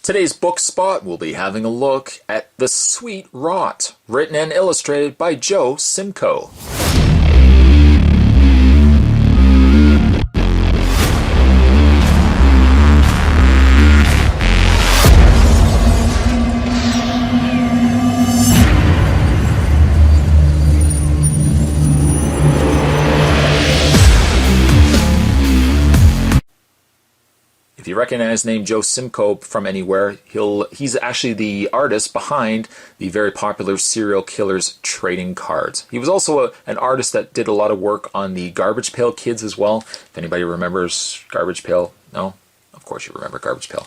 Today's book spot, we'll be having a look at The Sweet Rot, written and illustrated by Joe Simko. If you recognize the name Joe Simko from anywhere, he's actually the artist behind the very popular Serial Killers trading cards. He was also an artist that did a lot of work on the Garbage Pail Kids as well. If anybody remembers Garbage Pail, no? Of course you remember Garbage Pail.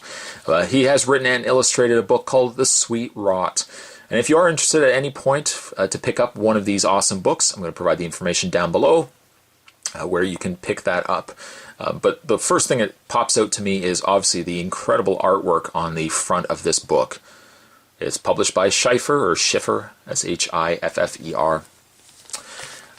He has written and illustrated a book called The Sweet Rot. And if you are interested at any point to pick up one of these awesome books, I'm going to provide the information down below where you can pick that up. But the first thing that pops out to me is obviously the incredible artwork on the front of this book. It's published by Schiffer, S-H-I-F-F-E-R.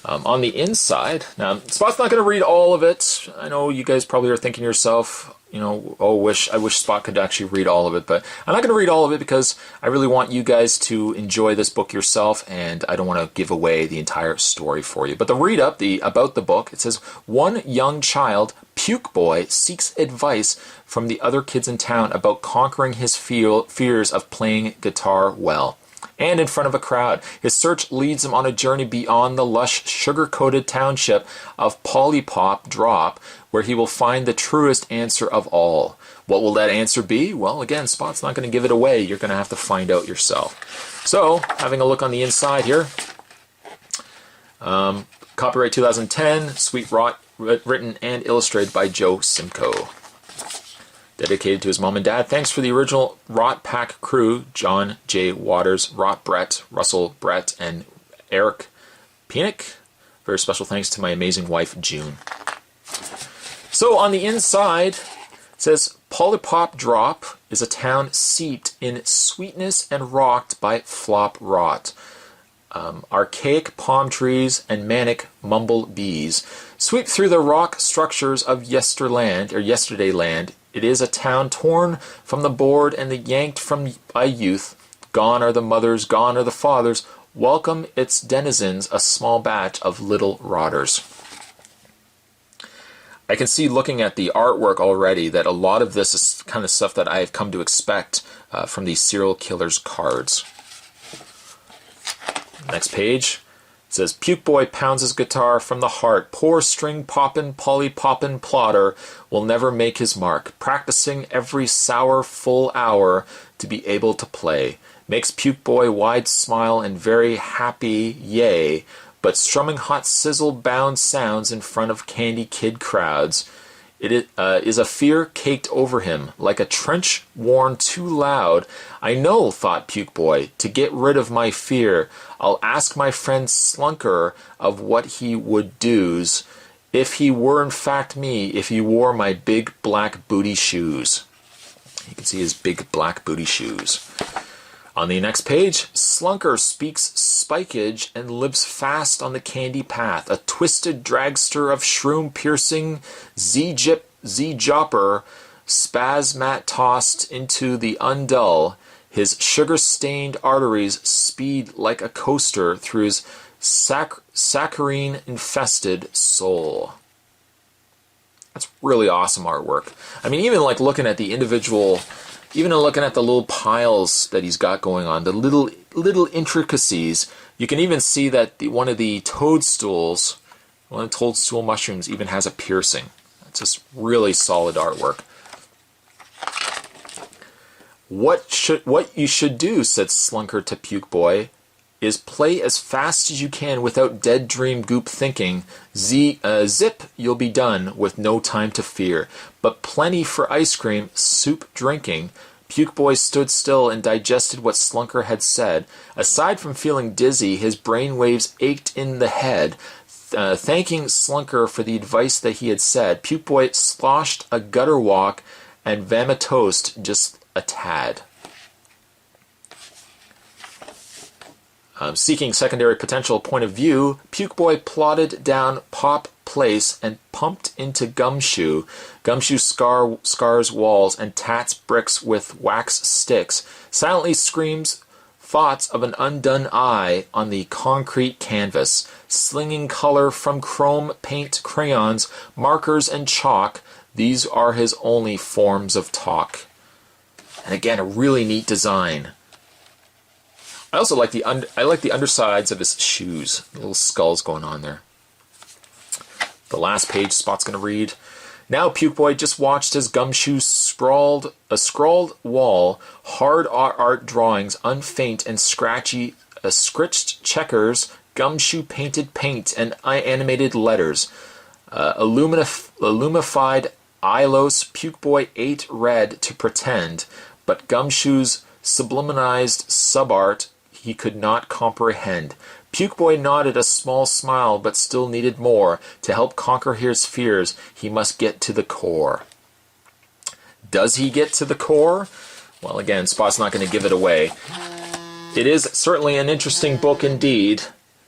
On the inside, now Spot's not going to read all of it. I know you guys probably are thinking to yourself, you know, oh, I wish Spot could actually read all of it, but I'm not going to read all of it because I really want you guys to enjoy this book yourself, and I don't want to give away the entire story for you. But the read-up about the book, it says, one young child, Puke Boy, seeks advice from the other kids in town about conquering his fears of playing guitar well. And in front of a crowd, his search leads him on a journey beyond the lush, sugar-coated township of Polypop Drop, where he will find the truest answer of all. What will that answer be? Well, again, Spot's not going to give it away. You're going to have to find out yourself. So, having a look on the inside here. Copyright 2010, Sweet Rot, written and illustrated by Joe Simko. Dedicated to his mom and dad. Thanks for the original Rot Pack crew, John J. Waters, Rot Brett, Russell Brett, and Eric Penick. Very special thanks to my amazing wife, June. So on the inside, it says, Polypop Drop is a town steeped in sweetness and rocked by flop rot. Archaic palm trees and manic mumble bees sweep through the rock structures of yesterday land. It is a town torn from the board and yanked from by youth. Gone are the mothers, gone are the fathers. Welcome its denizens, a small batch of little rotters. I can see looking at the artwork already that a lot of this is kind of stuff that I have come to expect from these Serial Killers cards. Next page. It says, Puke Boy pounds his guitar from the heart. Poor string poppin', poly poppin' plotter will never make his mark. Practicing every sour full hour to be able to play. Makes Puke Boy wide smile and very happy, yay. But strumming hot sizzle-bound sounds in front of Candy Kid crowds. It is a fear caked over him, like a trench worn too loud. I know, thought Puke Boy, to get rid of my fear, I'll ask my friend Slunker of what he would do's, if he were in fact me, if he wore my big black booty shoes. You can see his big black booty shoes. On the next page, Slunker speaks spikage and lives fast on the candy path, a twisted dragster of shroom-piercing Z-jopper, spasmat tossed into the undull. His sugar-stained arteries speed like a coaster through his saccharine-infested soul. That's really awesome artwork. I mean, even like looking at the individual... Even looking at the little piles that he's got going on, the little intricacies, you can even see that one of the toadstool mushrooms even has a piercing. It's just really solid artwork. What you should do, said Slunker to Puke Boy, is play as fast as you can without dead dream goop thinking. Zip, you'll be done with no time to fear. But plenty for ice cream, soup drinking. Puke Boy stood still and digested what Slunker had said. Aside from feeling dizzy, his brain waves ached in the head. Thanking Slunker for the advice that he had said, Puke Boy sloshed a gutter walk and vamitosed just a tad. Seeking secondary potential point of view, Puke Boy plodded down Pop Place and pumped into Gumshoe. Gumshoe scars walls and tats bricks with wax sticks, silently screams thoughts of an undone eye on the concrete canvas, slinging color from chrome paint, crayons, markers, and chalk. These are his only forms of talk. And again, a really neat design. I also like the undersides of his shoes. Little skulls going on there. The last page Spot's going to read. Now Puke Boy just watched as Gumshoe scrawled wall, hard art drawings, unfaint and scratchy, scritched checkers, Gumshoe painted paint, and animated letters. Illumified Ilos, Puke Boy ate red to pretend, but Gumshoe's subliminized subart he could not comprehend. Puke Boy nodded a small smile, but still needed more. To help conquer his fears, he must get to the core. Does he get to the core? Well, again, Spot's not going to give it away. It is certainly an interesting book indeed.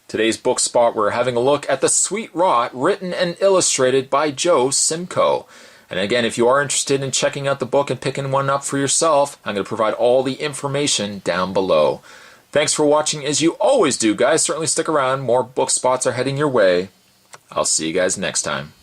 Today's book spot, we're having a look at The Sweet Rot, written and illustrated by Joe Simko. And again, if you are interested in checking out the book and picking one up for yourself, I'm going to provide all the information down below. Thanks for watching, as you always do, guys. Certainly stick around. More book spots are heading your way. I'll see you guys next time.